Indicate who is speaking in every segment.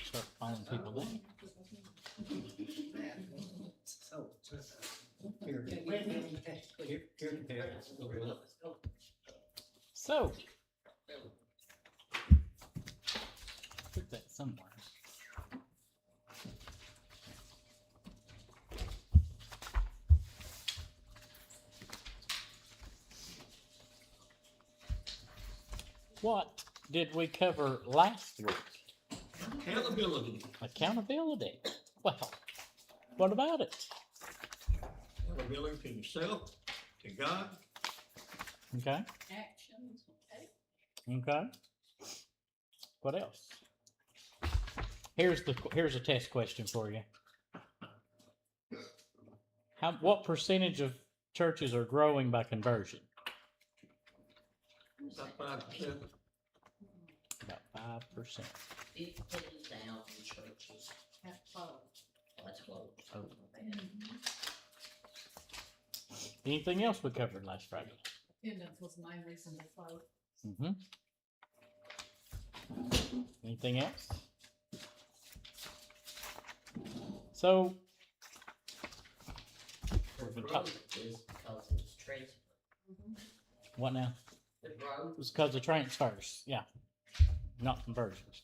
Speaker 1: start calling people down. So, put that somewhere. What did we cover last week?
Speaker 2: Accountability.
Speaker 1: Accountability. Well, what about it?
Speaker 2: Accountability to yourself, to God.
Speaker 1: Okay.
Speaker 3: Actions.
Speaker 1: Okay. What else? Here's a test question for you. What percentage of churches are growing by conversion?
Speaker 2: About 5%.
Speaker 1: About 5%.
Speaker 3: 15,000 churches. That's close. That's close.
Speaker 1: Oh. Anything else we covered last Friday?
Speaker 3: Attendance was the main reason they closed.
Speaker 1: Mm-hmm. Anything else? So, we've been talking.
Speaker 4: Is because it's transfer.
Speaker 1: What now?
Speaker 4: The growth.
Speaker 1: It's because of transfers, yeah, not conversions.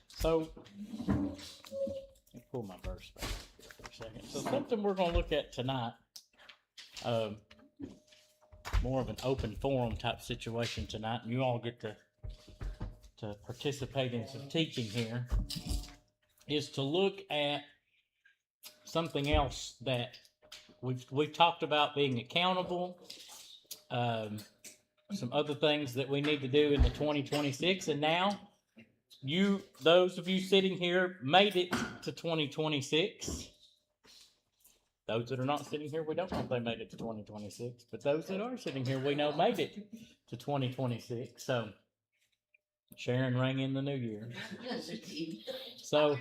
Speaker 1: So, let me pull my verse back here for a second. So, something we're going to look at tonight, more of an open forum type situation tonight, and you all get to participate in some teaching here, is to look at something else that we've talked about, being accountable. Some other things that we need to do in the 2026, and now those of you sitting here made it to 2026. Those that are not sitting here, we don't know if they made it to 2026, but those that are sitting here, we know made it to 2026. So Sharon rang in the new year. So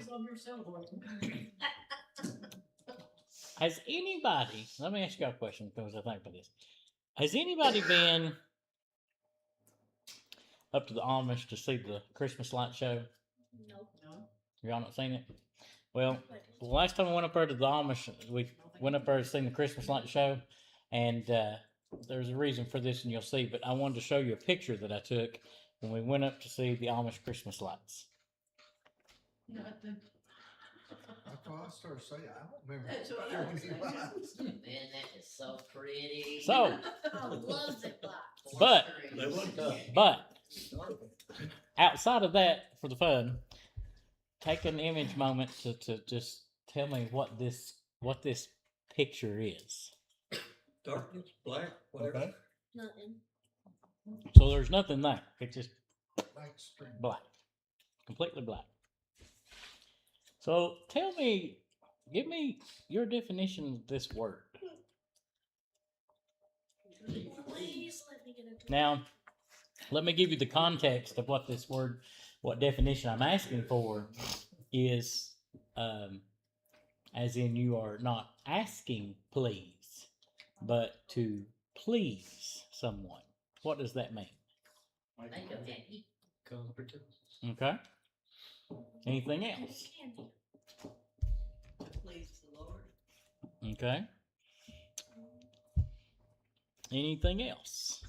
Speaker 1: has anybody, let me ask you a question because I think of this. Has anybody been up to the Amish to see the Christmas light show?
Speaker 3: No.
Speaker 1: Y'all not seen it? Well, the last time I went up there to the Amish, we went up there to see the Christmas light show, and there's a reason for this, and you'll see, but I wanted to show you a picture that I took when we went up to see the Amish Christmas lights.
Speaker 5: That's why I started saying, I don't remember.
Speaker 3: That's what I was saying.
Speaker 4: Man, that is so pretty.
Speaker 1: So,
Speaker 3: I love it.
Speaker 1: But-
Speaker 2: They wasn't tough.
Speaker 1: but outside of that, for the fun, take an image moment to just tell me what this picture is.
Speaker 2: Darkness, black, whatever.
Speaker 5: Okay.
Speaker 3: Nothing.
Speaker 1: So there's nothing there. It's just
Speaker 5: Thanks, Spring.
Speaker 1: black, completely black. So tell me, give me your definition of this word.
Speaker 3: Please let me get into
Speaker 1: Now, let me give you the context of what this word, what definition I'm asking for is, as in you are not asking please, but to please someone. What does that mean?
Speaker 4: Make them happy.
Speaker 1: Okay. Anything else?
Speaker 3: candy.
Speaker 4: Please the Lord.
Speaker 1: Okay. Anything else?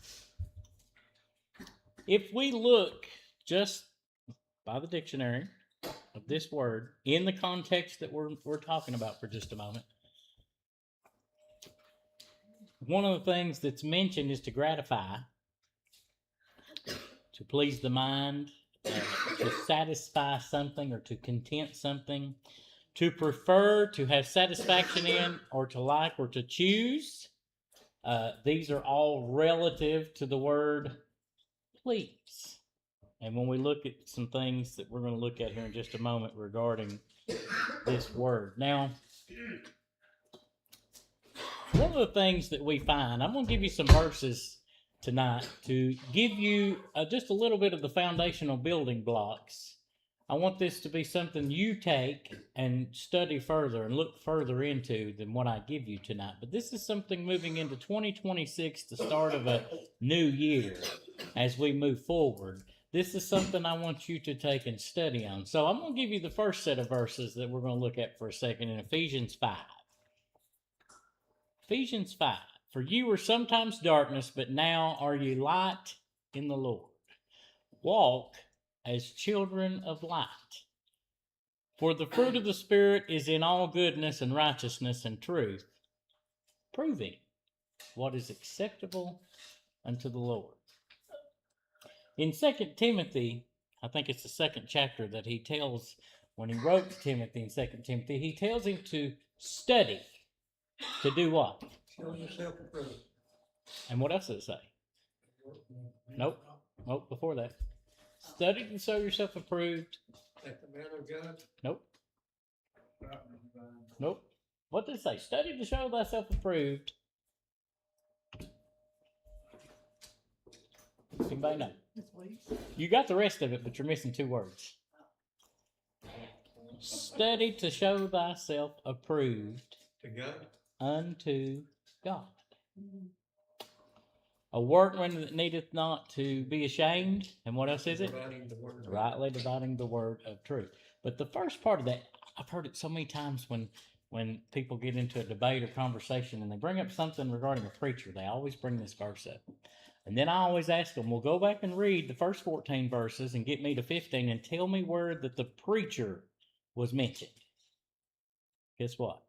Speaker 1: If we look just by the dictionary of this word in the context that we're talking about for just a moment, one of the things that's mentioned is to gratify, to please the mind, to satisfy something or to content something, to prefer, to have satisfaction in, or to like, or to choose. These are all relative to the word please. And when we look at some things that we're going to look at here in just a moment regarding this word. Now, one of the things that we find, I'm going to give you some verses tonight to give you just a little bit of the foundational building blocks. I want this to be something you take and study further and look further into than what I give you tonight. But this is something moving into 2026, the start of a new year, as we move forward. this is something I want you to take and study on. So I'm going to give you the first set of verses that we're going to look at for a second in Ephesians 5. Ephesians 5. For you were sometimes darkness, but now are ye light in the Lord. Walk as children of light. For the fruit of the Spirit is in all goodness and righteousness and truth, proving what is acceptable unto the Lord. In 2 Timothy, I think it's the second chapter that he tells, when he wrote to Timothy in 2 Timothy, he tells him to study. To do what?
Speaker 2: Show yourself approved.
Speaker 1: And what else does it say? Nope. Nope, before that. Study to show yourself approved.
Speaker 2: Like the man of God.
Speaker 1: Nope. Nope. What did it say? Study to show thyself approved. Anybody know? You got the rest of it, but you're missing two words. Study to show thyself approved
Speaker 2: To God.
Speaker 1: unto God. A workman that needeth not to be ashamed. And what else is it?
Speaker 2: Dividing the word of God.
Speaker 1: Rightly dividing the word of truth. But the first part of that, I've heard it so many times when people get into a debate or conversation and they bring up something regarding a preacher, they always bring this verse up. And then I always ask them, well, go back and read the first 14 verses and get me to 15 and tell me where that the preacher was mentioned. Guess what?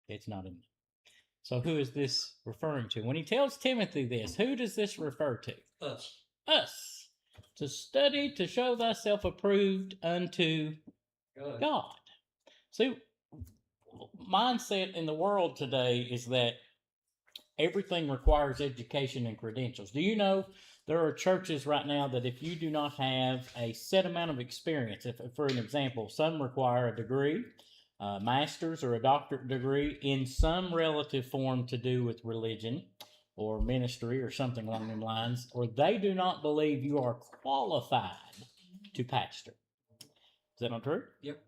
Speaker 1: It's not in there. So who is this referring to? When he tells Timothy this, who does this refer to?
Speaker 2: Us.
Speaker 1: Us. To study to show thyself approved unto
Speaker 2: God.
Speaker 1: God. See, mindset in the world today is that everything requires education and credentials. Do you know there are churches right now that if you do not have a set amount of experience, if, for an example, some require a degree, a master's or a doctorate degree in some relative form to do with religion or ministry or something along those lines, or they do not believe you are qualified to pastor. Is that not true?
Speaker 2: Yep.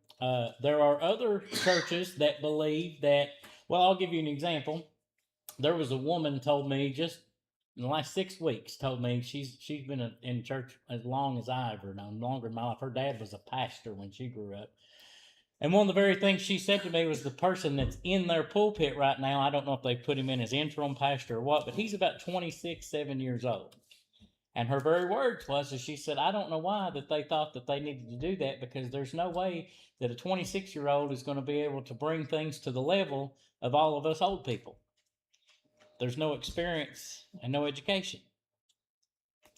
Speaker 1: There are other churches that believe that, well, I'll give you an example. There was a woman told me just in the last 6 weeks, told me she's been in church as long as I ever known, longer in my life. Her dad was a pastor when she grew up. And one of the very things she said to me was the person that's in their pulpit right now, I don't know if they put him in as interim pastor or what, but he's about 7 years old. And her very words was, as she said, I don't know why that they thought that they needed to do that, because there's no way that a 26-year-old is going to be able to bring things to the level of all of us old people. There's no experience and no education.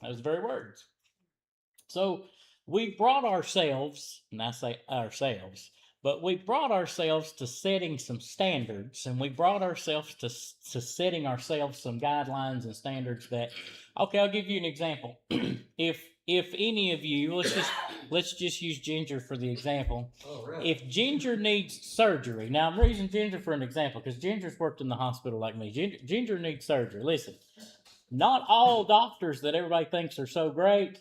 Speaker 1: Those very words. So we brought ourselves, and I say ourselves, but we brought ourselves to setting some standards, and we brought ourselves to setting ourselves some guidelines and standards that, okay, I'll give you an example. If any of you, let's just use Ginger for the example.
Speaker 2: All right.
Speaker 1: If Ginger needs surgery, now I'm using Ginger for an example because Ginger's worked in the hospital like me. Ginger needs surgery. Listen, not all doctors that everybody thinks are so great,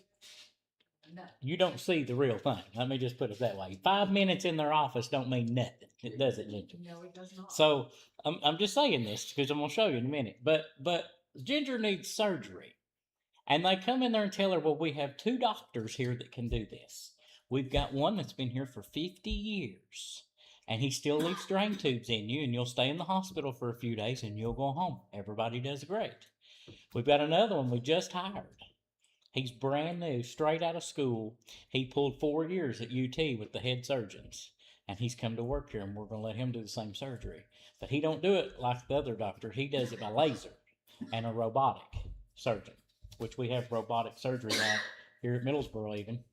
Speaker 1: you don't see the real thing. Let me just put it that way. 5 minutes in their office don't mean nothing. It doesn't, Ginger.
Speaker 6: No, it does not.
Speaker 1: So I'm just saying this because I'm going to show you in a minute. But Ginger needs surgery. And they come in there and tell her, well, we have 2 doctors here that can do this. We've got one that's been here for 50 years. And he still leaves drain tubes in you, and you'll stay in the hospital for a few days, and you'll go home. Everybody does great. We've got another one we just hired. He's brand new, straight out of school. He pulled 4 years at UT with the head surgeons. And he's come to work here, and we're going to let him do the same surgery. But he don't do it like the other doctor. He does it by laser and a robotic surgeon, which we have robotic surgery now here at Middlesboro even,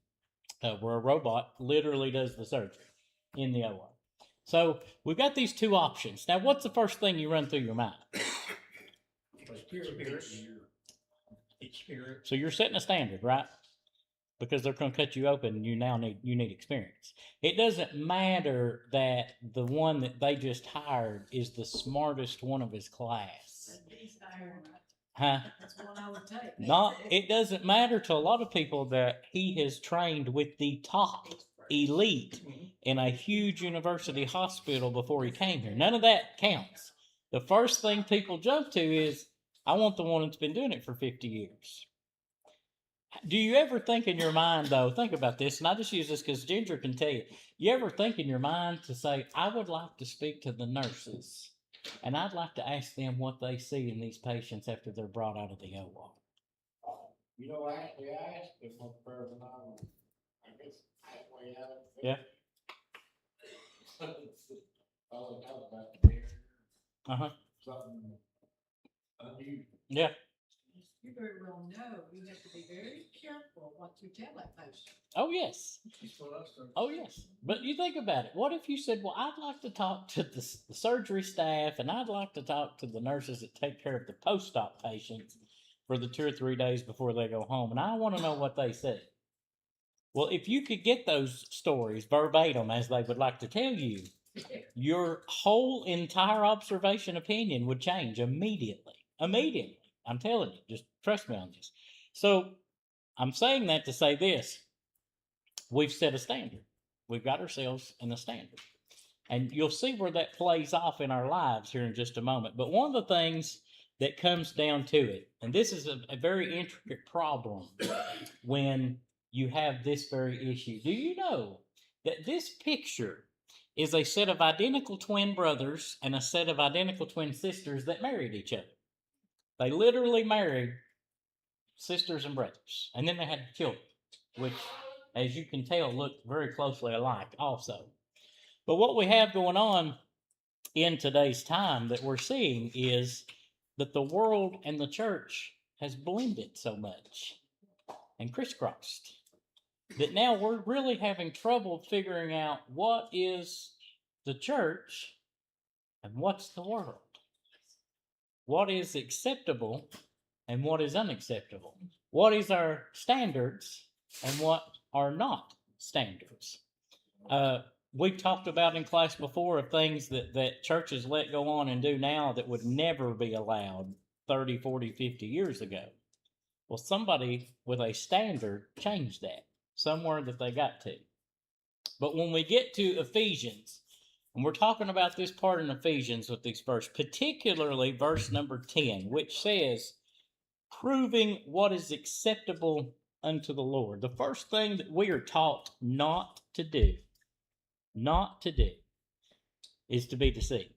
Speaker 1: where a robot literally does the surgery in the OR. So we've got these 2 options. Now, what's the first thing you run through your mind?
Speaker 2: Experience.
Speaker 1: So you're setting a standard, right? Because they're going to cut you open and you need experience. It doesn't matter that the one that they just hired is the smartest one of his class. Huh?
Speaker 6: That's one I would take.
Speaker 1: It doesn't matter to a lot of people that he has trained with the top elite in a huge university hospital before he came here. None of that counts. The first thing people jump to is, I want the one that's been doing it for 50 years. Do you ever think in your mind, though, think about this, and I just use this because Ginger can tell you ever think in your mind to say, I would like to speak to the nurses, and I'd like to ask them what they see in these patients after they're brought out of the OR?
Speaker 2: You know, actually, I asked them what prayer and I guess halfway out.
Speaker 1: Yeah.
Speaker 2: Oh, that was about the beer,
Speaker 1: Uh-huh.
Speaker 2: something unusual.
Speaker 1: Yeah.
Speaker 6: You very well know, you have to be very careful what you tell that patient.
Speaker 1: Oh, yes.
Speaker 5: That's what I started.
Speaker 1: Oh, yes. But you think about it. What if you said, well, I'd like to talk to the surgery staff and I'd like to talk to the nurses that take care of the post-op patients for the 2 or 3 days before they go home, and I want to know what they say. Well, if you could get those stories verbatim as they would like to tell you, your whole entire observation opinion would change immediately. Immediately. I'm telling you, just trust me on this. So I'm saying that to say this. We've set a standard. We've got ourselves in a standard. And you'll see where that plays off in our lives here in just a moment. But one of the things that comes down to it, and this is a very intricate problem when you have this very issue. Do you know that this picture is a set of identical twin brothers and a set of identical twin sisters that married each other? They literally married sisters and brothers. And then they had children, which, as you can tell, look very closely alike also. But what we have going on in today's time that we're seeing is that the world and the church has blended so much and crisscrossed that now we're really having trouble figuring out what is the church and what's the world. What is acceptable and what is unacceptable? What is our standards and what are not standards? We talked about in class before of things that churches let go on and do now that would never be allowed 30, 40, 50 years ago. Well, somebody with a standard changed that somewhere that they got to. But when we get to Ephesians, and we're talking about this part in Ephesians with these verses, particularly verse number 10, which says, proving what is acceptable unto the Lord. The first thing that we are taught not to do, is to be deceived.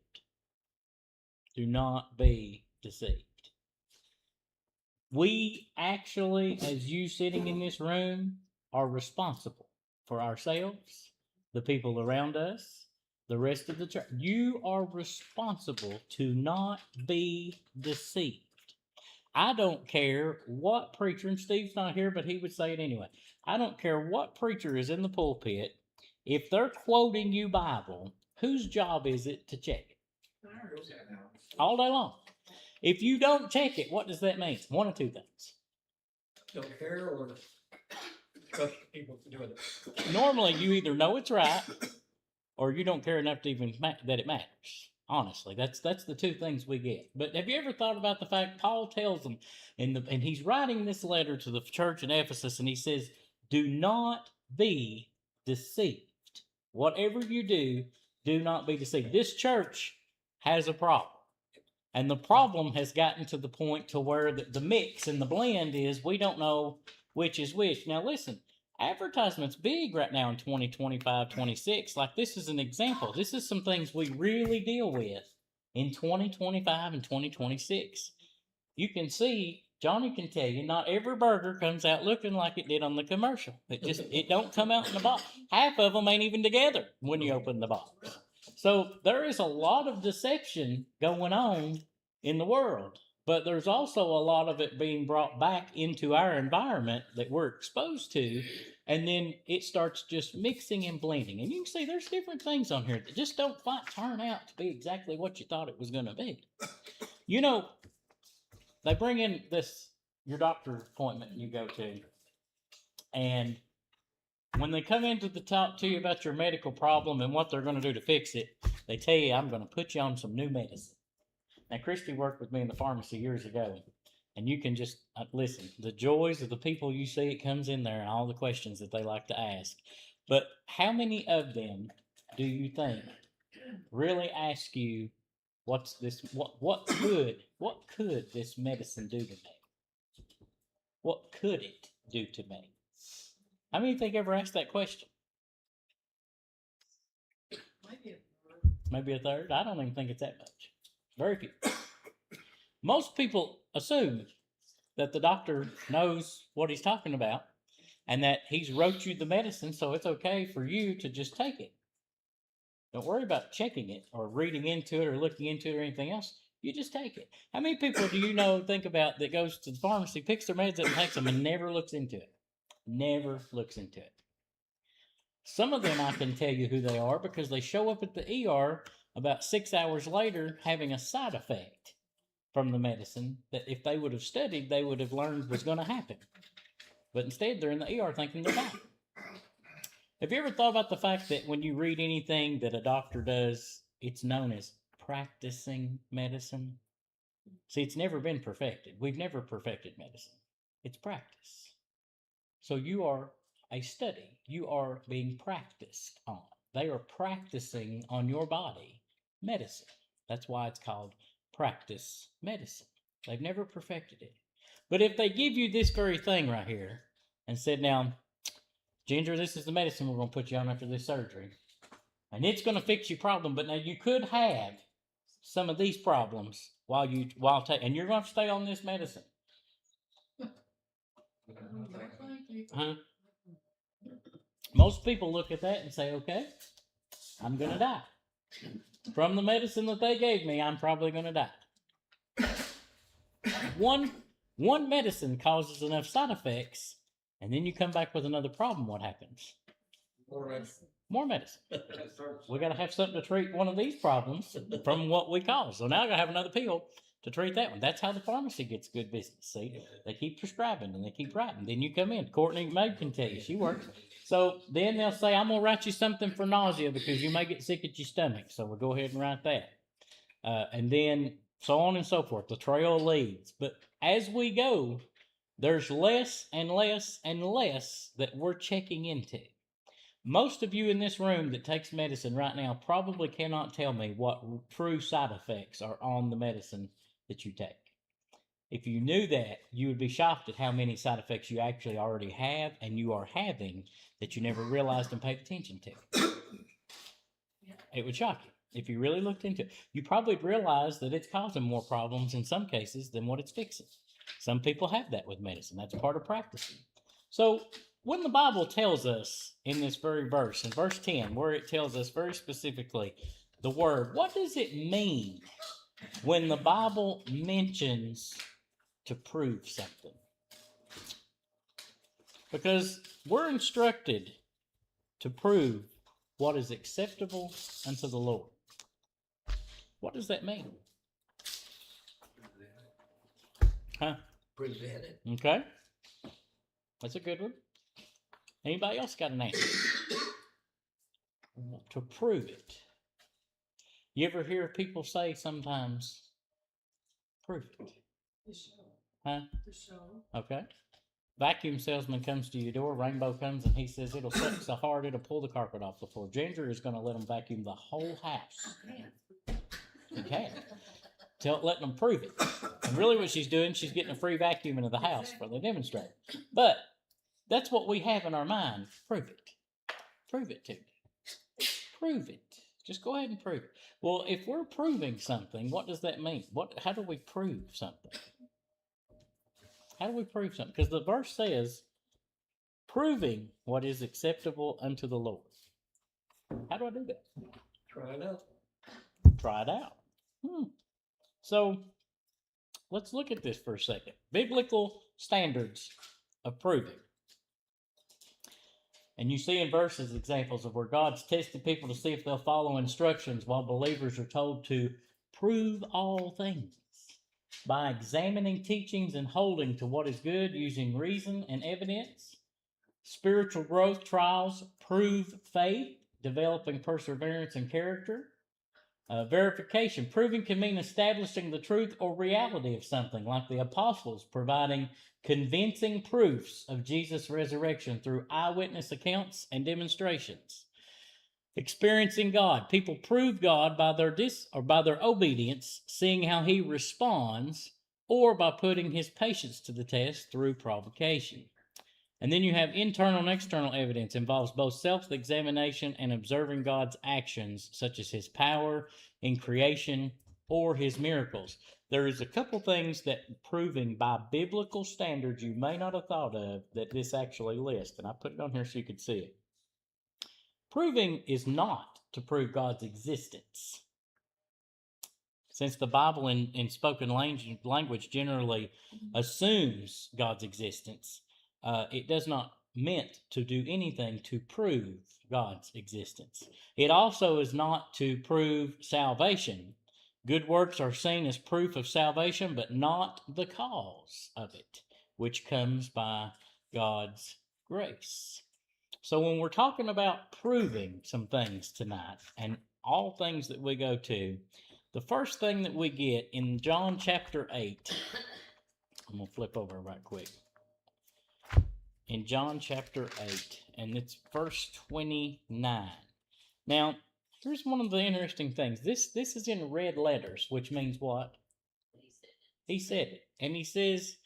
Speaker 1: Do not be deceived. We actually, as you sitting in this room, are responsible for ourselves, the people around us, the rest of the church. You are responsible to not be deceived. I don't care what preacher, and Steve's not here, but he would say it anyway. I don't care what preacher is in the pulpit. If they're quoting you Bible, whose job is it to check it? All day long. If you don't check it, what does that mean? One of two things.
Speaker 2: Don't care or trust people for doing it.
Speaker 1: Normally, you either know it's right or you don't care enough to even that it matters. Honestly, that's the two things we get. But have you ever thought about the fact Paul tells them, and he's writing this letter to the church in Ephesus, and he says, do not be deceived. Whatever you do, do not be deceived. This church has a problem. And the problem has gotten to the point to where the mix and the blend is we don't know which is which. Now listen, advertisement's big right now in 2025, 26. Like this is an example. This is some things we really deal with in 2025 and 2026. You can see, Johnny can tell you, not every burger comes out looking like it did on the commercial. It don't come out in the box. Half of them ain't even together when you open the box. So there is a lot of deception going on in the world, but there's also a lot of it being brought back into our environment that we're exposed to, and then it starts just mixing and blending. And you can see there's different things on here that just don't quite turn out to be exactly what you thought it was going to be. You know, they bring in your doctor appointment you go to, and when they come in to talk to you about your medical problem and what they're going to do to fix it, they tell you, I'm going to put you on some new medicine. Now, Christy worked with me in the pharmacy years ago, and you can just listen. The joys of the people you see, it comes in there and all the questions that they like to ask. But how many of them do you think really ask you, what could this medicine do to me? What could it? do to me? How many think ever asked that question?
Speaker 6: Maybe a bird.
Speaker 1: Maybe a third? I don't even think it's that much. Very few. Most people assume that the doctor knows what he's talking about and that he's wrote you the medicine, so it's okay for you to just take it. Don't worry about checking it or reading into it or looking into it or anything else. You just take it. How many people do you know, think about, that goes to the pharmacy, picks their meds up and takes them and never looks into it? Never looks into it. Some of them I can tell you who they are because they show up at the ER about 6 hours later having a side effect from the medicine that if they would have studied, they would have learned was going to happen. But instead, they're in the ER thinking they're dying. Have you ever thought about the fact that when you read anything that a doctor does, it's known as practicing medicine? See, it's never been perfected. We've never perfected medicine. It's practice. So you are a study. You are being practiced on. They are practicing on your body medicine. That's why it's called practice medicine. They've never perfected it. But if they give you this very thing right here and said, now, Ginger, this is the medicine we're going to put you on after this surgery. And it's going to fix your problem. But now you could have some of these problems while and you're going to stay on this medicine. Huh? Most people look at that and say, okay, I'm going to die. From the medicine that they gave me, I'm probably going to die. One medicine causes enough side effects, and then you come back with another problem. What happens? More medicine. We got to have something to treat one of these problems from what we cause. So now I got to have another pill to treat that one. That's how the pharmacy gets good business. See, they keep prescribing and they keep writing. Then you come in. Courtney May can tell you she works. So then they'll say, I'm gonna write you something for nausea because you may get sick at your stomach. So we'll go ahead and write that, and then so on and so forth. The trail leads. But as we go, there's less and less and less that we're checking into. Most of you in this room that takes medicine right now probably cannot tell me what true side effects are on the medicine that you take. If you knew that, you would be shocked at how many side effects you actually already have and you are having that you never realized and paid attention to. It would shock you. If you really looked into it, you probably realize that it's causing more problems in some cases than what it's fixing. Some people have that with medicine. That's part of practicing. So when the Bible tells us in this very verse, in verse 10, where it tells us very specifically the word, what does it mean when the Bible mentions to prove something? Because we're instructed to prove what is acceptable unto the Lord. What does that mean? Huh?
Speaker 4: Presented.
Speaker 1: Okay. That's a good one. Anybody else got an answer? To prove it. You ever hear people say sometimes, prove it?
Speaker 6: The show.
Speaker 1: Huh?
Speaker 6: The show.
Speaker 1: Okay. Vacuum salesman comes to your door, Rainbow comes, and he says it'll suck so hard it'll pull the carpet off the floor. Ginger is going to let them vacuum the whole house. You can. Letting them prove it. And really what she's doing, she's getting a free vacuum into the house for the demonstrator. But that's what we have in our mind. Prove it. Prove it to me. Prove it. Just go ahead and prove it. Well, if we're proving something, what does that mean? How do we prove something? How do we prove something? Because the verse says, proving what is acceptable unto the Lord. How do I do that?
Speaker 4: Try it out.
Speaker 1: Try it out. So let's look at this for a second. Biblical standards of proving. And you see in verses examples of where God's tested people to see if they'll follow instructions, while believers are told to prove all things by examining teachings and holding to what is good using reason and evidence. Spiritual growth trials prove faith, developing perseverance and character. Verification. Proving can mean establishing the truth or reality of something, like the apostles providing convincing proofs of Jesus' resurrection through eyewitness accounts and demonstrations. Experiencing God. People prove God by their obedience, seeing how he responds, or by putting his patience to the test through provocation. And then you have internal and external evidence, involves both self-examination and observing God's actions, such as his power in creation or his miracles. There is a couple things that proving by biblical standards you may not have thought of that this actually lists, and I put it on here so you could see it. Proving is not to prove God's existence. Since the Bible in spoken language generally assumes God's existence, it does not meant to do anything to prove God's existence. It also is not to prove salvation. Good works are seen as proof of salvation, but not the cause of it, which comes by God's grace. So when we're talking about proving some things tonight, and all things that we go to, the first thing that we get in John chapter 8, I'm going to flip over right quick. In John chapter 8, and it's verse 29. Now, here's one of the interesting things. This is in red letters, which means what? He said it. And he says,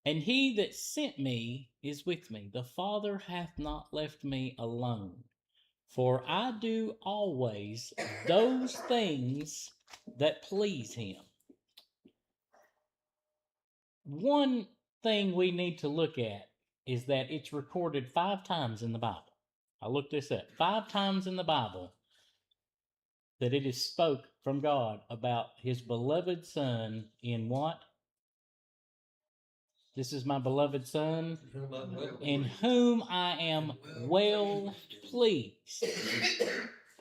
Speaker 1: "And he that sent me is with me. The Father hath not left me alone. For I do always those things that please him." One thing we need to look at is that it's recorded 5 times in the Bible. I looked this up. 5 times in the Bible that it is spoke from God about his beloved Son in what? This is my beloved Son, in whom I am well pleased.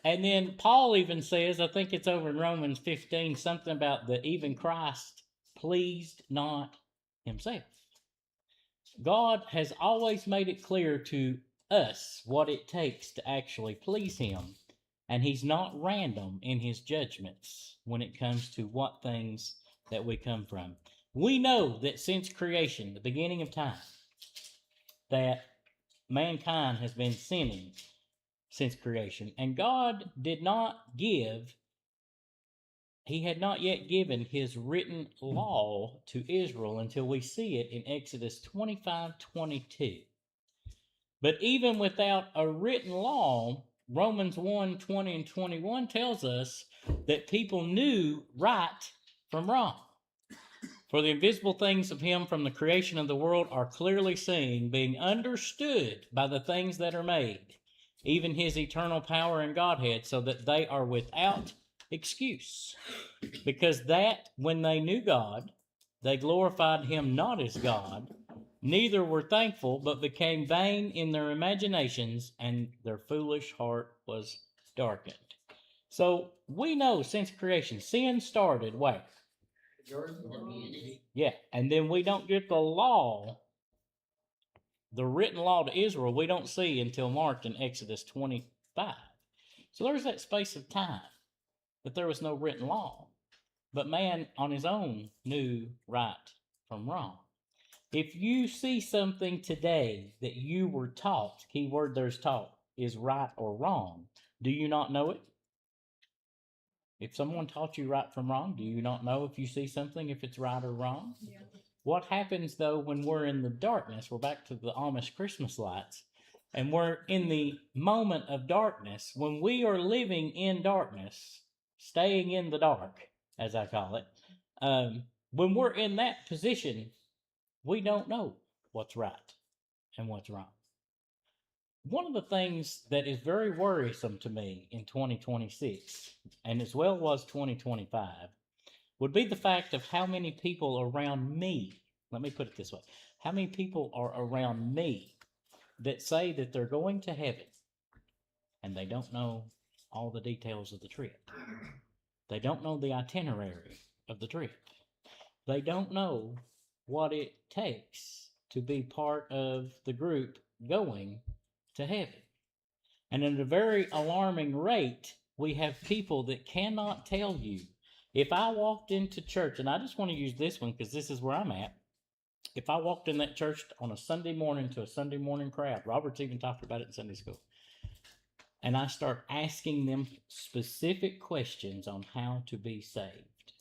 Speaker 1: And then Paul even says, I think it's over in Romans 15, something about that even Christ pleased not himself. God has always made it clear to us what it takes to actually please him. And he's not random in his judgments when it comes to what things that we come from. We know that since creation, the beginning of time, that mankind has been sinning since creation. And God did not give, he had not yet given his written law to Israel until we see it in Exodus 25:22. But even without a written law, Romans 1:20 and 21 tells us that people knew right from wrong. For the invisible things of him from the creation of the world are clearly seen, being understood by the things that are made, even his eternal power and Godhead, so that they are without excuse. Because that when they knew God, they glorified him not as God, neither were thankful, but became vain in their imaginations, and their foolish heart was darkened. So we know since creation, sin started where? Yeah, and then we don't get the law, the written law to Israel, we don't see until marked in Exodus 25. So there's that space of time that there was no written law. But man on his own knew right from wrong. If you see something today that you were taught, key word there's taught, is right or wrong, do you not know it? If someone taught you right from wrong, do you not know if you see something, if it's right or wrong?
Speaker 6: Yeah.
Speaker 1: What happens, though, when we're in the darkness? We're back to the Amish Christmas lights. And we're in the moment of darkness. When we are living in darkness, staying in the dark, as I call it, when we're in that position, we don't know what's right and what's wrong. One of the things that is very worrisome to me in 2026, and as well was 2025, would be the fact of how many people around me, let me put it this way, how many people are around me that say that they're going to heaven and they don't know all the details of the trip. They don't know the itinerary of the trip. They don't know what it takes to be part of the group going to heaven. And at a very alarming rate, we have people that cannot tell you. If I walked into church, and I just want to use this one because this is where I'm at. If I walked in that church on a Sunday morning to a Sunday morning crowd, Robert's even talked about it in Sunday school, and I start asking them specific questions on how to be saved,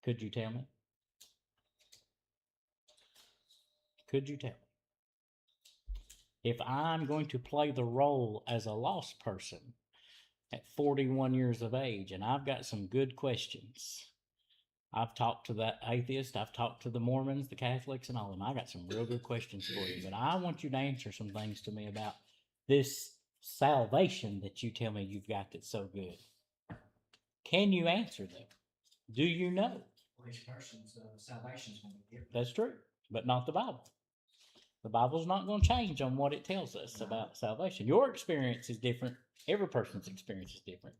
Speaker 1: could you tell me? Could you tell me? If I'm going to play the role as a lost person at 41 years of age, and I've got some good questions. I've talked to that atheist, I've talked to the Mormons, the Catholics, and all of them. I got some real good questions for you, but I want you to answer some things to me about this salvation that you tell me you've got that's so good. Can you answer them? Do you know?
Speaker 7: For each person's salvation is going to be different.
Speaker 1: That's true, but not the Bible. The Bible's not going to change on what it tells us about salvation. Your experience is different. Every person's experience is different.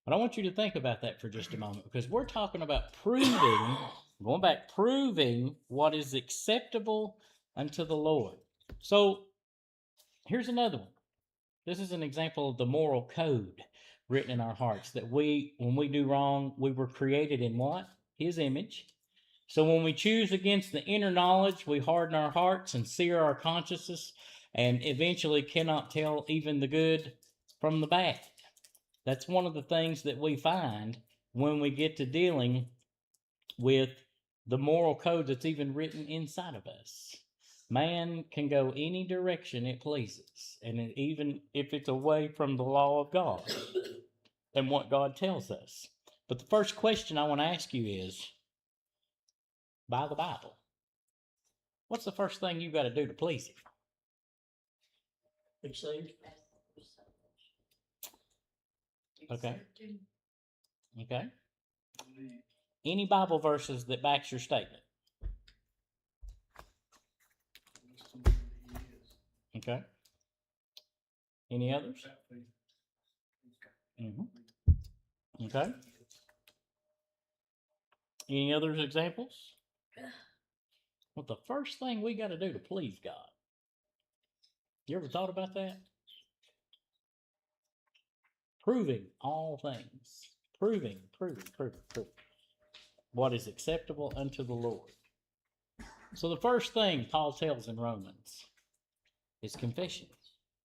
Speaker 1: But I want you to think about that for just a moment, because we're talking about proving, going back, proving what is acceptable unto the Lord. So here's another one. This is an example of the moral code written in our hearts, that when we do wrong, we were created in what? His image. So when we choose against the inner knowledge, we harden our hearts and sear our consciences, and eventually cannot tell even the good from the bad. That's one of the things that we find when we get to dealing with the moral code that's even written inside of us. Man can go any direction it pleases, and even if it's away from the law of God and what God tells us. But the first question I want to ask you is, by the Bible, what's the first thing you got to do to please Him?
Speaker 4: Be saved.
Speaker 1: Okay. Okay. Any Bible verses that backs your statement? Okay. Any others? Okay. Any other examples? Well, the first thing we got to do to please God. You ever thought about that? Proving all things. Proving. What is acceptable unto the Lord. So the first thing Paul tells in Romans is confession.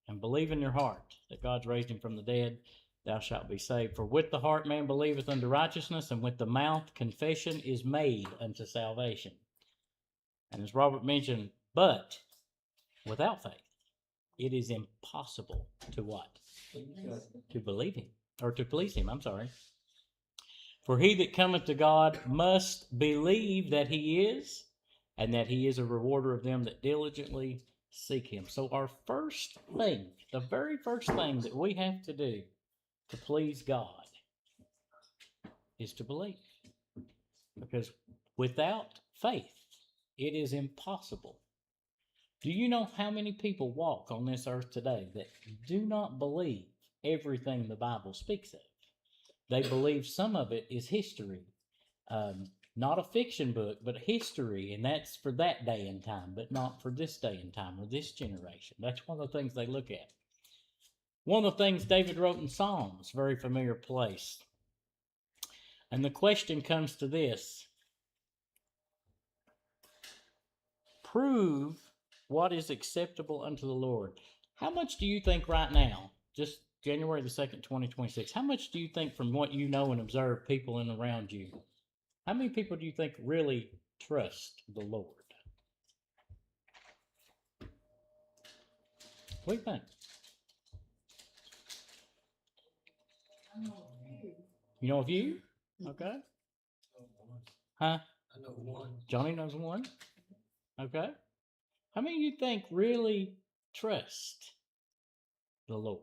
Speaker 1: And believe in your heart that God's raised him from the dead, thou shalt be saved. For with the heart man believeth unto righteousness, and with the mouth confession is made unto salvation. And as Robert mentioned, but without faith, it is impossible to what? To believe him, or to please him, I'm sorry. For he that cometh to God must believe that he is, and that he is a rewarder of them that diligently seek him. So our first thing, the very first thing that we have to do to please God is to believe. Because without faith, it is impossible. Do you know how many people walk on this earth today that do not believe everything the Bible speaks of? They believe some of it is history. Not a fiction book, but history, and that's for that day and time, but not for this day and time or this generation. That's one of the things they look at. One of the things David wrote in Psalms, very familiar place. And the question comes to this. Prove what is acceptable unto the Lord. How much do you think right now, just January the 2nd, 2026, how much do you think from what you know and observe people in around you, how many people do you think really trust the Lord? What do you think? You know a few? Okay. Huh?
Speaker 4: I know one.
Speaker 1: Johnny knows one? Okay. How many of you think really trust the Lord?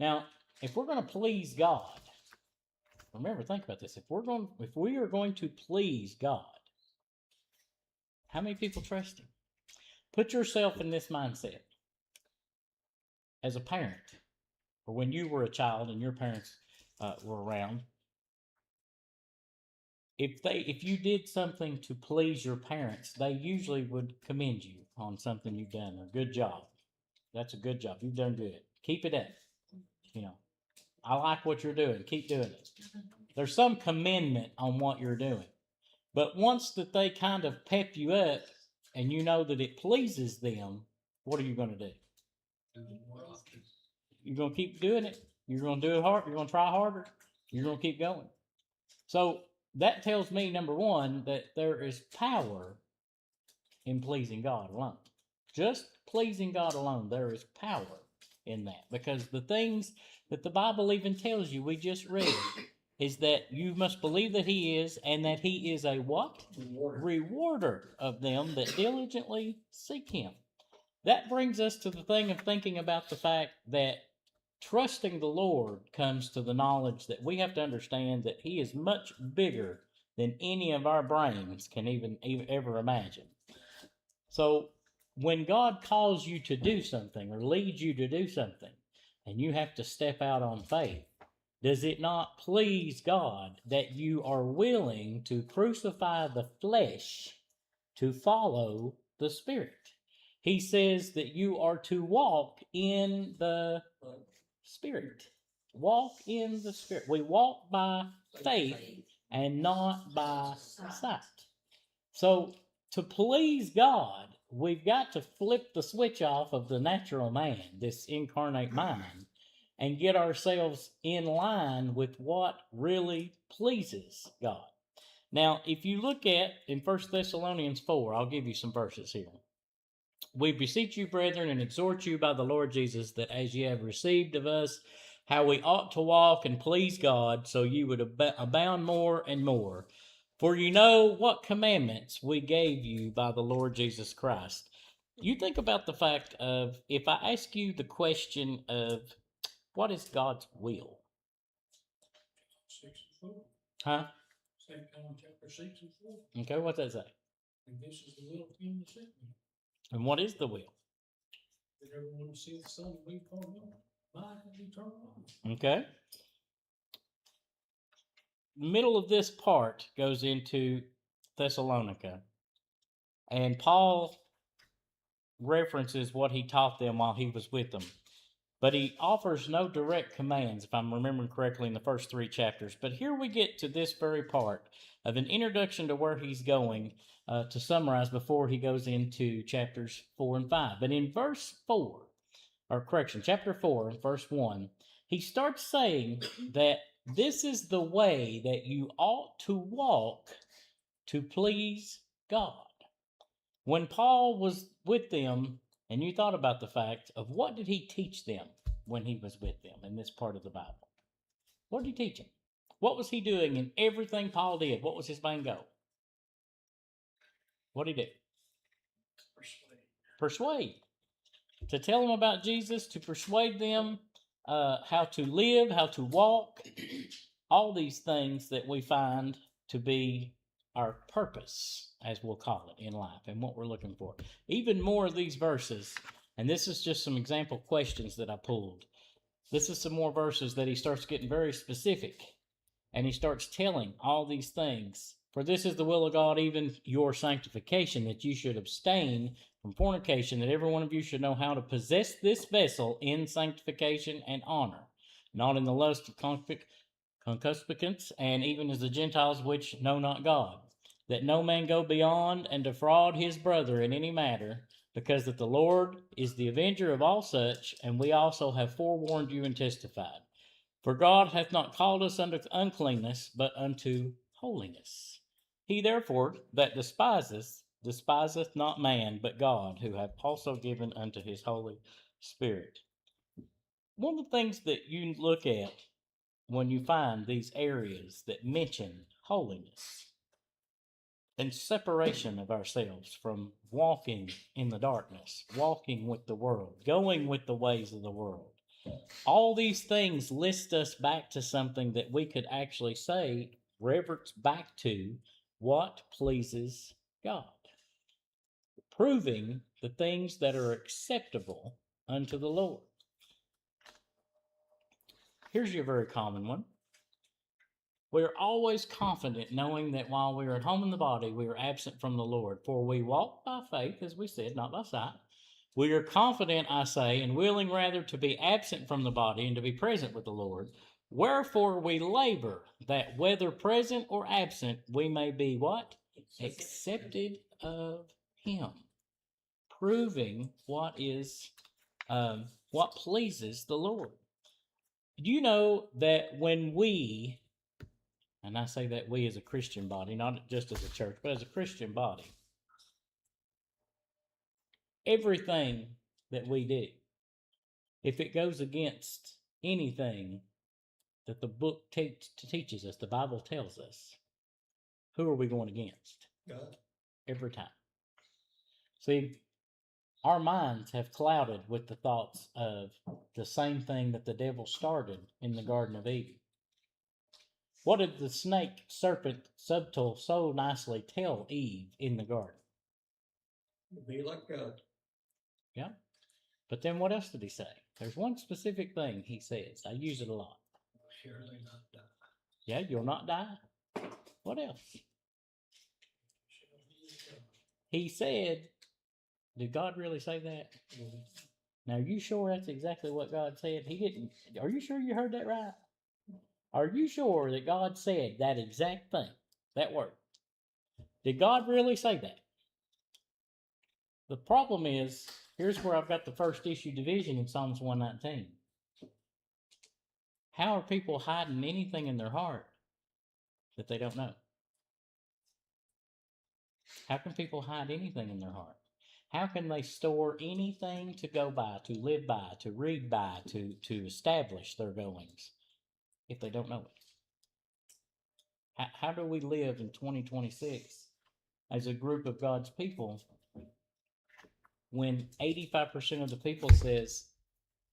Speaker 1: Now, if we're going to please God, remember, think about this. If we are going to please God, how many people trust Him? Put yourself in this mindset. As a parent, or when you were a child and your parents were around, if you did something to please your parents, they usually would commend you on something you've done. A good job. That's a good job. You've done good. Keep it up. You know, I like what you're doing. Keep doing it. There's some commendment on what you're doing. But once that they kind of pep you up and you know that it pleases them, what are you going to do? You're going to keep doing it. You're going to do it hard. You're going to try harder. You're going to keep going. So that tells me, number one, that there is power in pleasing God alone. just pleasing God alone, there is power in that. Because the things that the Bible even tells you, we just read, is that you must believe that He is, and that He is a what? Rewarder of them that diligently seek Him. That brings us to the thing of thinking about the fact that trusting the Lord comes to the knowledge that we have to understand that He is much bigger than any of our brains can even ever imagine. So when God calls you to do something or leads you to do something, and you have to step out on faith, does it not please God that you are willing to crucify the flesh to follow the Spirit? He says that you are to walk in the Spirit. Walk in the Spirit. We walk by faith and not by sight. So, to please God, we've got to flip the switch off of the natural man, this incarnate mind, and get ourselves in line with what really pleases God. Now, if you look at in 1 Thessalonians 4, I'll give you some verses here. We beseech you, brethren, and exhort you by the Lord Jesus, that as ye have received of us how we ought to walk and please God, so you would abound more and more. For you know what commandments we gave you by the Lord Jesus Christ. You think about the fact of, if I ask you the question of, what is God's will?
Speaker 4: 6 and 4.
Speaker 1: Huh?
Speaker 4: 2 John chapter 6 and 4.
Speaker 1: Okay, what's that say?
Speaker 4: And this is the will of him that sent me,
Speaker 1: And what is the will?
Speaker 4: that everyone who seeth the Son and believe on him might have eternal life.
Speaker 1: Okay. Middle of this part goes into Thessalonica, and Paul references what he taught them while he was with them. But he offers no direct commands, if I'm remembering correctly, in the first 3 chapters. But here we get to this very part of an introduction to where he's going to summarize before he goes into chapters 4 and 5. But in chapter 4, verse 1, he starts saying that this is the way that you ought to walk to please God. When Paul was with them, and you thought about the fact of what did he teach them when he was with them in this part of the Bible? What did he teach them? What was he doing in everything Paul did? What was his main goal? What did he do? Persuade. To tell them about Jesus, to persuade them how to live, how to walk, all these things that we find to be our purpose, as we'll call it, in life, and what we're looking for. Even more of these verses, and this is just some example questions that I pulled. This is some more verses that he starts getting very specific, and he starts telling all these things. For this is the will of God, even your sanctification, that you should abstain from fornication, that every one of you should know how to possess this vessel in sanctification and honor, not in the lust of concupiscence, and even as the Gentiles which know not God, that no man go beyond and defraud his brother in any matter, because that the Lord is the avenger of all such, and we also have forewarned you and testified. For God hath not called us unto uncleanness, but unto holiness. He therefore that despiseth not man, but God, who hath also given unto his Holy Spirit. One of the things that you look at when you find these areas that mention holiness and separation of ourselves from walking in the darkness, walking with the world, going with the ways of the world. All these things list us back to something that we could actually say reverence back to what pleases God, proving the things that are acceptable unto the Lord. Here's your very common one. We are always confident knowing that while we are at home in the body, we are absent from the Lord. For we walk by faith, as we said, not by sight. We are confident, I say, and willing rather to be absent from the body and to be present with the Lord. Wherefore we labor, that whether present or absent, we may be what? Accepted of Him. Proving what pleases the Lord. Do you know that when we, and I say that we as a Christian body, not just as a church, but as a Christian body, everything that we do, if it goes against anything that the book teaches us, the Bible tells us, who are we going against?
Speaker 4: God.
Speaker 1: Every time. See, our minds have clouded with the thoughts of the same thing that the devil started in the Garden of Eden. What did the snake, serpent, subtle so nicely tell Eve in the garden?
Speaker 4: Be like God.
Speaker 1: Yeah. But then what else did he say? There's one specific thing he says. I use it a lot.
Speaker 4: Surely not die.
Speaker 1: Yeah, you'll not die. What else? He said, did God really say that? Now, are you sure that's exactly what God said? He didn't. Are you sure you heard that right? Are you sure that God said that exact thing, that word? Did God really say that? The problem is, here's where I've got the first issue division in Psalms 119. How are people hiding anything in their heart that they don't know? How can people hide anything in their heart? How can they store anything to go by, to live by, to read by, to establish their goings if they don't know it? How do we live in 2026 as a group of God's people when 85% of the people says,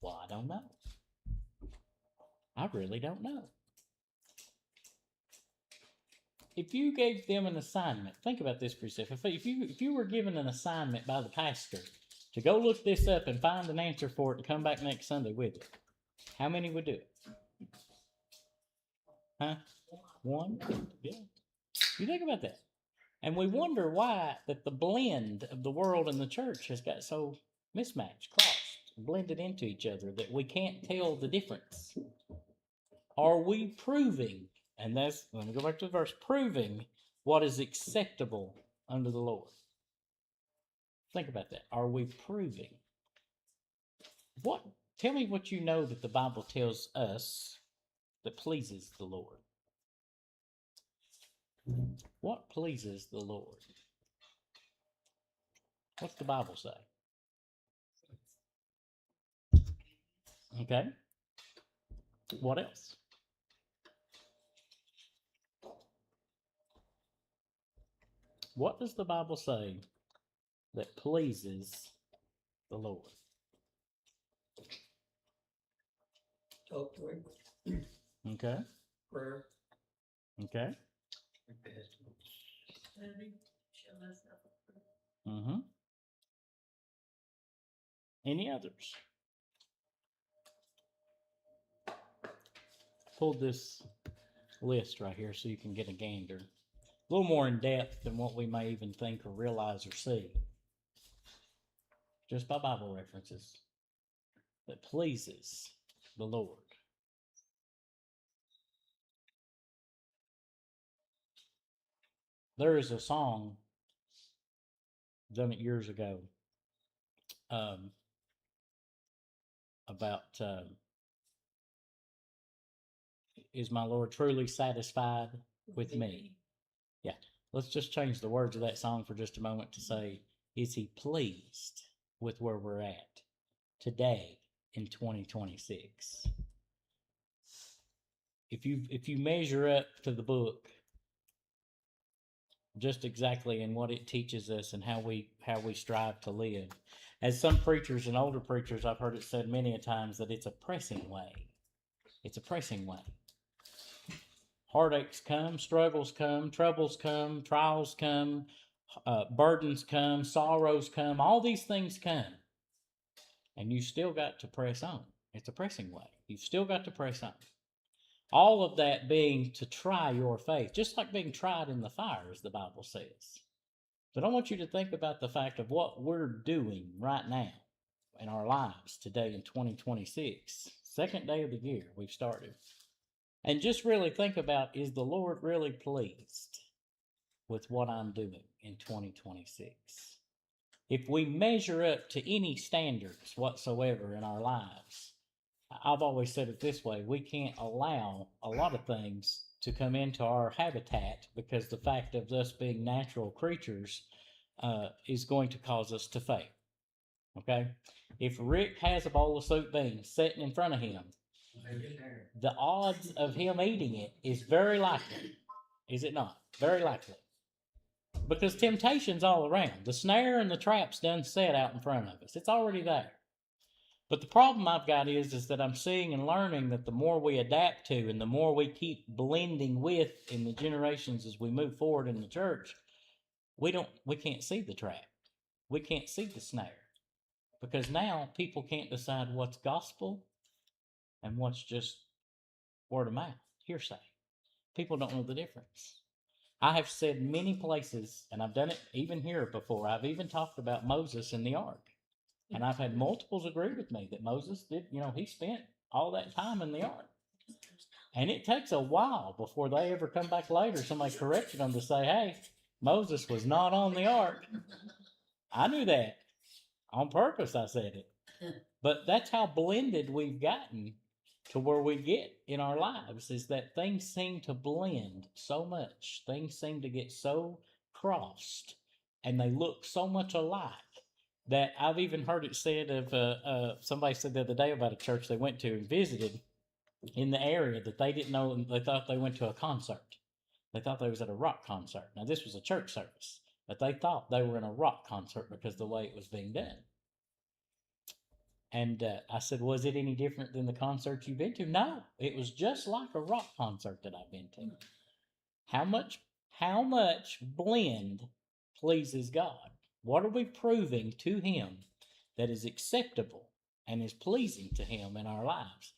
Speaker 1: well, I don't know. I really don't know. If you gave them an assignment, think about this for a second. If you were given an assignment by the pastor to go look this up and find an answer for it and come back next Sunday with it, how many would do it? Huh? One? Yeah. You think about that. And we wonder why that the blend of the world and the church has got so mismatched, crossed, blended into each other that we can't tell the difference. Are we proving, and that's, let me go back to the verse, proving what is acceptable unto the Lord? Think about that. Are we proving? Tell me what you know that the Bible tells us that pleases the Lord. What pleases the Lord? What's the Bible say? Okay. What else? What does the Bible say that pleases the Lord?
Speaker 4: Talk to him.
Speaker 1: Okay.
Speaker 4: Prayer.
Speaker 1: Okay.
Speaker 6: Study, show us up.
Speaker 1: Mm-hmm. Any others? Pulled this list right here so you can get a gander. A little more in depth than what we may even think or realize or see. Just by Bible references. That pleases the Lord. There is a song, done it years ago, about is my Lord truly satisfied with me? Yeah. Let's just change the words of that song for just a moment to say, is he pleased with where we're at today in 2026? If you measure up to the book just exactly in what it teaches us and how we strive to live, as some preachers and older preachers, I've heard it said many a times that it's a pressing way. It's a pressing way. Heartaches come, struggles come, troubles come, trials come, burdens come, sorrows come, all these things come. And you still got to press on. It's a pressing way. You've still got to press on. All of that being to try your faith, just like being tried in the fire, as the Bible says. But I want you to think about the fact of what we're doing right now in our lives today in 2026. Second day of the year we've started. And just really think about, is the Lord really pleased with what I'm doing in 2026? If we measure up to any standards whatsoever in our lives, I've always said it this way, we can't allow a lot of things to come into our habitat because the fact of us being natural creatures is going to cause us to fail. Okay? If Rick has a bowl of soup beans sitting in front of him,
Speaker 7: They get there.
Speaker 1: the odds of him eating it is very likely. Is it not? Very likely. Because temptation's all around. The snare and the trap's done set out in front of us. It's already there. But the problem I've got is that I'm seeing and learning that the more we adapt to and the more we keep blending with in the generations as we move forward in the church, we can't see the trap. We can't see the snare. Because now people can't decide what's gospel and what's just word of mouth, hearsay. People don't know the difference. I have said many places, and I've done it even here before, I've even talked about Moses in the ark. And I've had multiples agree with me that Moses did, he spent all that time in the ark. And it takes a while before they ever come back later, somebody corrected them to say, hey, Moses was not on the ark. I knew that. On purpose, I said it. But that's how blended we've gotten to where we get in our lives, is that things seem to blend so much. Things seem to get so crossed, and they look so much alike that I've even heard it said of, somebody said the other day about a church they went to and visited in the area that they didn't know, they thought they went to a concert. They thought they was at a rock concert. Now, this was a church service, but they thought they were in a rock concert because of the way it was being done. And I said, was it any different than the concerts you've been to? No, it was just like a rock concert that I've been to. How much blend pleases God? What are we proving to Him that is acceptable and is pleasing to Him in our lives?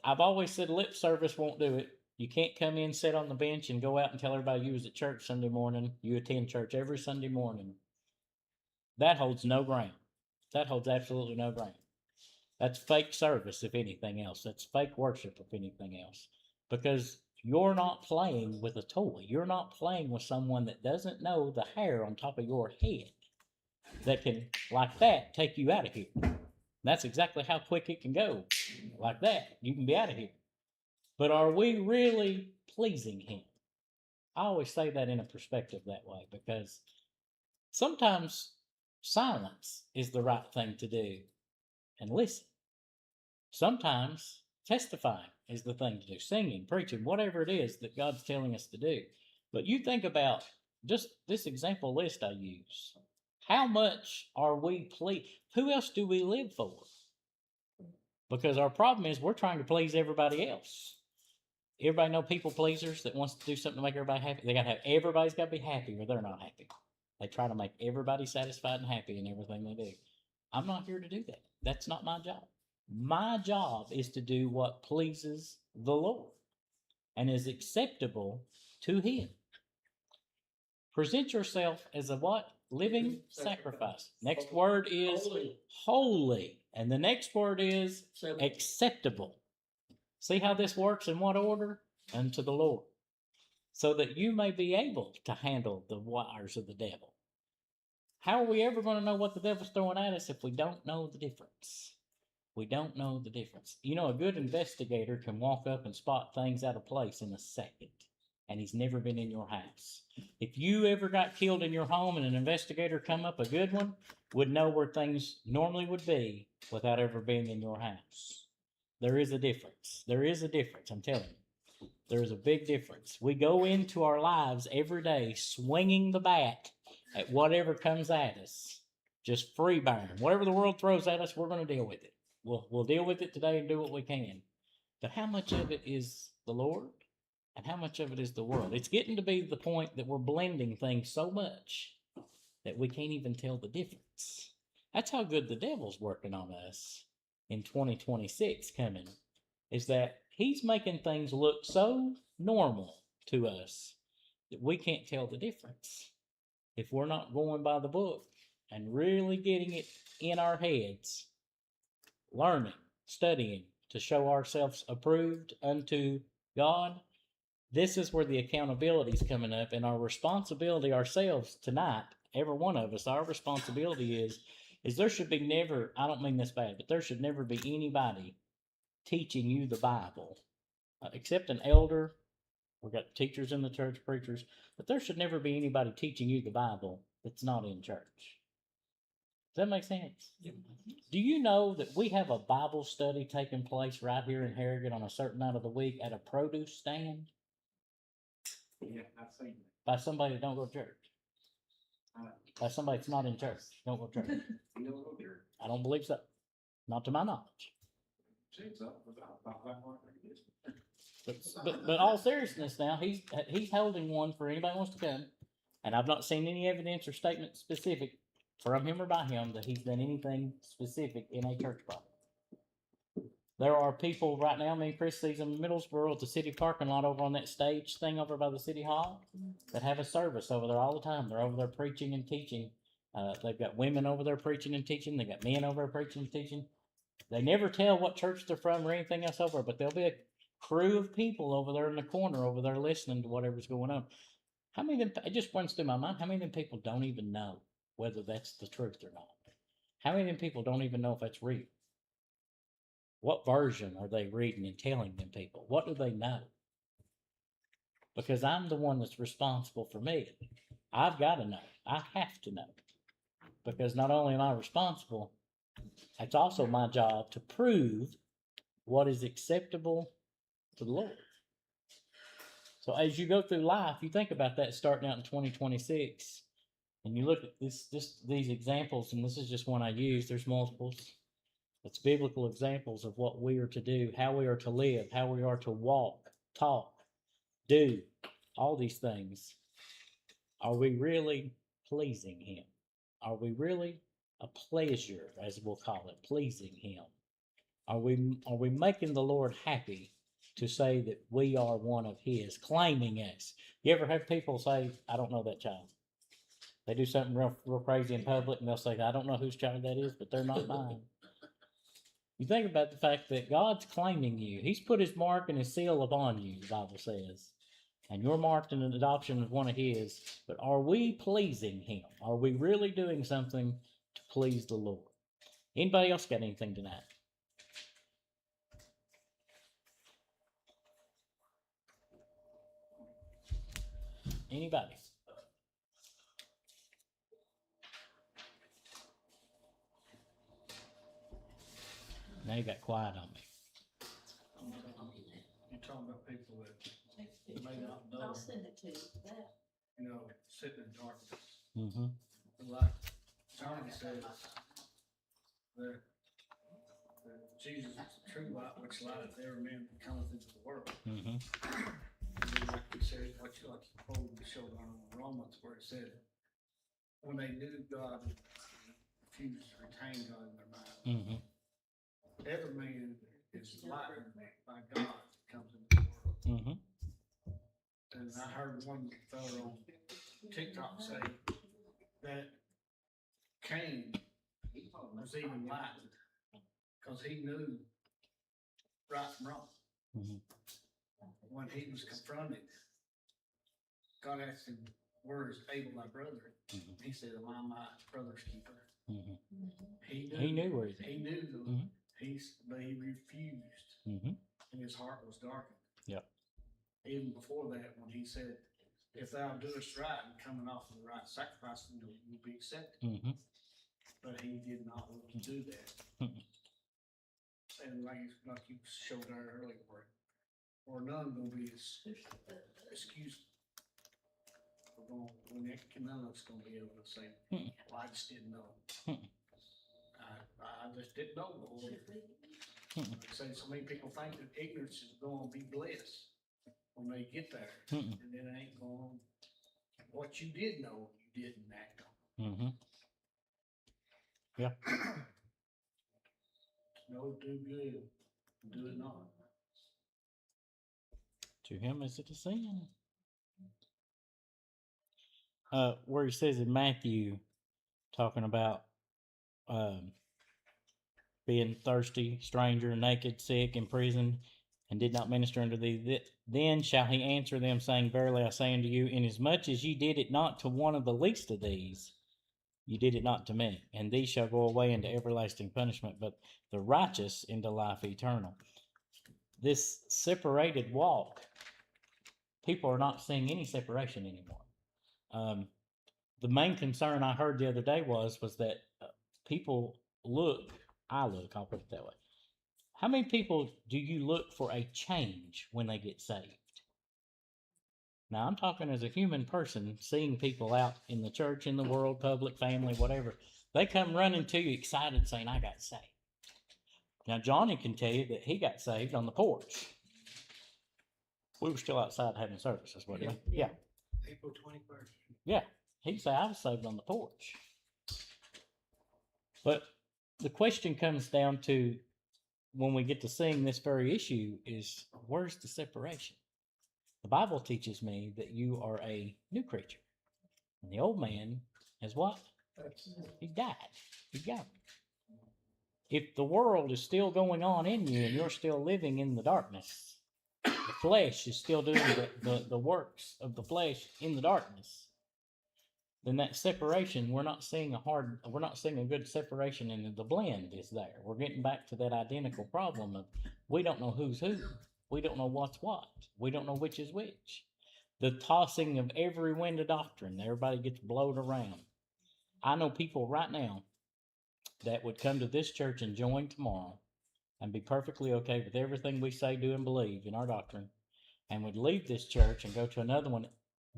Speaker 1: I've always said lip service won't do it. You can't come in, sit on the bench, and go out and tell everybody you was at church Sunday morning. You attend church every Sunday morning. That holds no ground. That holds absolutely no ground. That's fake service, if anything else. That's fake worship, if anything else. Because you're not playing with a toy. You're not playing with someone that doesn't know the hair on top of your head that can, like that, take you out of here. That's exactly how quick it can go. Like that, you can be out of here. But are we really pleasing Him? I always say that in a perspective that way, because sometimes silence is the right thing to do and listen. Sometimes testifying is the thing to do, singing, preaching, whatever it is that God's telling us to do. But you think about just this example list I use. How much are we who else do we live for? Because our problem is we're trying to please everybody else. Everybody know people pleasers that wants to do something to make everybody happy? Everybody's got to be happy or they're not happy. They try to make everybody satisfied and happy in everything they do. I'm not here to do that. That's not my job. My job is to do what pleases the Lord and is acceptable to Him. Present yourself as a what? Living sacrifice. Next word is holy. And the next word is acceptable. See how this works in what order? Unto the Lord. So that you may be able to handle the wires of the devil. How are we ever going to know what the devil's throwing at us if we don't know the difference? We don't know the difference. A good investigator can walk up and spot things out of place in a second. And he's never been in your house. If you ever got killed in your home and an investigator come up, a good one, would know where things normally would be without ever being in your house. There is a difference. There is a difference, I'm telling you. There is a big difference. We go into our lives every day swinging the bat at whatever comes at us. Just free burn. Whatever the world throws at us, we're going to deal with it. We'll deal with it today and do what we can. But how much of it is the Lord and how much of it is the world? It's getting to be the point that we're blending things so much that we can't even tell the difference. That's how good the devil's working on us in 2026 coming, is that he's making things look so normal to us that we can't tell the difference. If we're not going by the book and really getting it in our heads, learning, studying to show ourselves approved unto God, this is where the accountability is coming up, and our responsibility ourselves tonight, every one of us, our responsibility is there should be never, I don't mean this bad, but there should never be anybody teaching you the Bible, except an elder. We've got teachers in the church, preachers, but there should never be anybody teaching you the Bible that's not in church. Does that make sense? Do you know that we have a Bible study taking place right here in Harrogate on a certain night of the week at a produce stand
Speaker 2: Yeah, I've seen
Speaker 1: by somebody that don't go to church? By somebody that's not in church, don't go to church.
Speaker 2: that. You don't go there.
Speaker 1: I don't believe so. Not to my knowledge.
Speaker 2: Seems up about that one.
Speaker 1: But all seriousness now, he's holding one for anybody who wants to come, and I've not seen any evidence or statement specific from him or by him that he's done anything specific in a church property. There are people right now, me and Chris sees them in Middlesboro at the city parking lot over on that stage thing over by the city hall that have a service over there all the time. They're over there preaching and teaching. They've got women over there preaching and teaching. They got men over there preaching and teaching. They never tell what church they're from or anything else over, but there'll be a crew of people over there in the corner over there listening to whatever's going on. How many of them, it just runs through my mind, how many of them people don't even know whether that's the truth or not? How many of them people don't even know if that's real? What version are they reading and telling them people? What do they know? Because I'm the one that's responsible for me. I've got to know. I have to know. Because not only am I responsible, it's also my job to prove what is acceptable to the Lord. So as you go through life, you think about that starting out in 2026, and you look at these examples, and this is just one I use. There's multiples. It's biblical examples of what we are to do, how we are to live, how we are to walk, talk, do, all these things. Are we really pleasing Him? Are we really a pleasure, as we'll call it, pleasing Him? Are we making the Lord happy to say that we are one of His, claiming us? You ever have people say, I don't know that child? They do something real crazy in public, and they'll say, I don't know whose child that is, but they're not mine. You think about the fact that God's claiming you. He's put His mark and His seal upon you, the Bible says. And you're marked in an adoption as one of His. But are we pleasing Him? Are we really doing something to please the Lord? Anybody else got anything tonight? Anybody? Now you got quiet on me.
Speaker 4: You're talking about people that may not know,
Speaker 6: I'll send it to you. That.
Speaker 4: sitting in darkness.
Speaker 1: Mm-hmm.
Speaker 4: Like Johnny says, that Jesus is the true light, which lighteth every man that cometh into the world.
Speaker 1: Mm-hmm.
Speaker 4: And then like we said, like you quoted the show on Romans, where it said, when they knew God, refused to retain God in their mind.
Speaker 1: Mm-hmm.
Speaker 4: Every man is lightened by God that comes into the world.
Speaker 1: Mm-hmm.
Speaker 4: And I heard one fellow on TikTok say that Cain was even lightened because he knew right from wrong.
Speaker 1: Mm-hmm.
Speaker 4: When he was confronted, God asked him, "Where is Abel, thy brother?"
Speaker 1: Mm-hmm.
Speaker 4: He said, "Am I my brother's keeper?"
Speaker 1: Mm-hmm.
Speaker 4: He
Speaker 1: He knew where he's at.
Speaker 4: He knew the,
Speaker 1: Mhm.
Speaker 4: but he refused,
Speaker 1: Mm-hmm.
Speaker 4: and his heart was darkened.
Speaker 1: Yep.
Speaker 4: Even before that, when he said, "If thou doest right and coming off of the right sacrifice, then you'll be accepted."
Speaker 1: Mm-hmm.
Speaker 4: But he did not want to do that.
Speaker 1: Mm-mm.
Speaker 4: And like you showed there earlier, where none gonna be excused. None of us gonna be able to say,
Speaker 1: Mm-mm.
Speaker 4: "Well, I just didn't know."
Speaker 1: Mm-mm.
Speaker 4: I just didn't know, Lord.
Speaker 1: Mm-mm.
Speaker 4: Like I say, so many people think that ignorance is gonna be bliss when they get there,
Speaker 1: Mm-mm.
Speaker 4: and then it ain't going. What you did know, you didn't act on.
Speaker 1: Mm-hmm. Yeah.
Speaker 4: No, do good, do it not.
Speaker 1: To him is it a sin? Where he says in Matthew, talking about being thirsty, stranger, naked, sick, in prison, and did not minister unto thee, then shall he answer them, saying, Verily I say unto you, inasmuch as ye did it not to one of the least of these, you did it not to me. And these shall go away into everlasting punishment, but the righteous into life eternal. This separated walk, people are not seeing any separation anymore. The main concern I heard the other day was that I'll put it that way. How many people do you look for a change when they get saved? Now, I'm talking as a human person, seeing people out in the church, in the world, public, family, whatever. They come running to you excited saying, I got saved. Now, Johnny can tell you that he got saved on the porch. We were still outside having services, wasn't we? Yeah.
Speaker 4: April 21st.
Speaker 1: Yeah. He'd say, I was saved on the porch. But the question comes down to, when we get to seeing this very issue, is where's the separation? The Bible teaches me that you are a new creature. And the old man has what? He died. He got it. If the world is still going on in you and you're still living in the darkness, the flesh is still doing the works of the flesh in the darkness, then that separation, we're not seeing a good separation, and the blend is there. We're getting back to that identical problem of we don't know who's who. We don't know what's what. We don't know which is which. The tossing of every wind of doctrine. Everybody gets blown around. I know people right now that would come to this church and join tomorrow and be perfectly okay with everything we say, do, and believe in our doctrine, and would leave this church and go to another one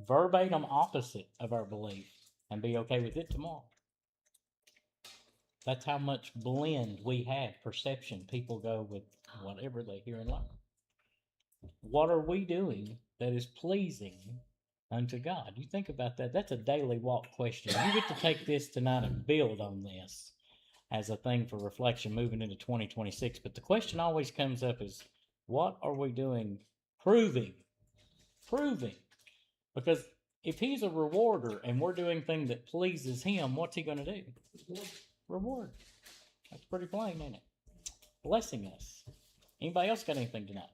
Speaker 1: verbatim opposite of our belief and be okay with it tomorrow. That's how much blend we have, perception. People go with whatever they hear and learn. What are we doing that is pleasing unto God? You think about that. That's a daily walk question. You get to take this tonight and build on this as a thing for reflection moving into 2026. But the question always comes up is, what are we doing proving? Because if he's a rewarder and we're doing things that pleases him, what's he going to do? Reward. That's pretty plain, ain't it? Blessing us. Anybody else got anything tonight?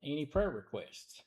Speaker 1: Any prayer requests?